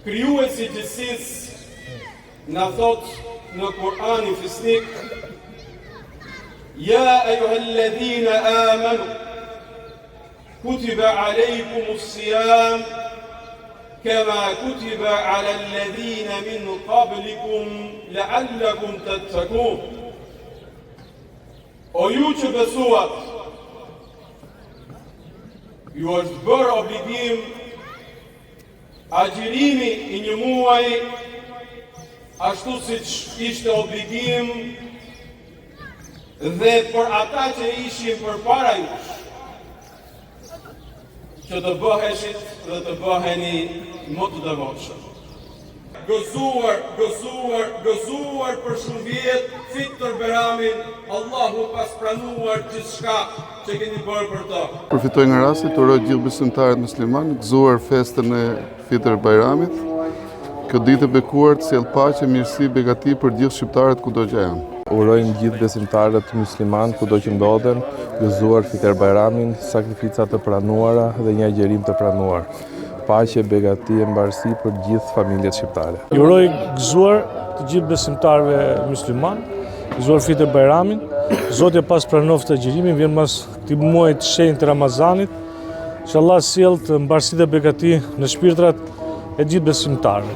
Krijuesi i gjithësisë na thot në Kur'anin fisnik: Ja ejuhalladhina amanu kutiba alejkumus siyam kama kutiba ala alladhina min qablikum la'allakum tattaqun. O ju që besuat, ju është bërë obligim agjërimi i një muaji, ashtu siç ishte obligim dhe për ata që ishin përpara jush, që të bëheshit dhe të bëheni më të devotshëm. Gëzuar për shumë vjet, Fitër Beramin, Allahu pas pranuar gjithçka që keni bërë për to. Përfitoj nga rasti të uroj gjithë besimtarët musliman gëzuar festën e Fitër Bajramit. Kjo ditë e bekuar të sjellë paqe, mirësi, begati për gjithë shqiptarët kudo që janë. Urojmë gjithë besimtarët musliman kudo që ndodhen, gëzuar Fitër Bajramin, sakrificat të pranuara dhe një agjerim të pranuar. Paqe, begati e mbarësi për gjithë familjet shqiptare. Ju uroj gëzuar të gjithë besimtarëve musliman, gëzuar Fitër Bajramin. Zoti pas pranoft agjërimin, vjen mas këtij muaji të shenjtë të Ramazanit. Inshallah sjell të mbarësi dhe begati në shpirtrat e gjithë besimtarëve.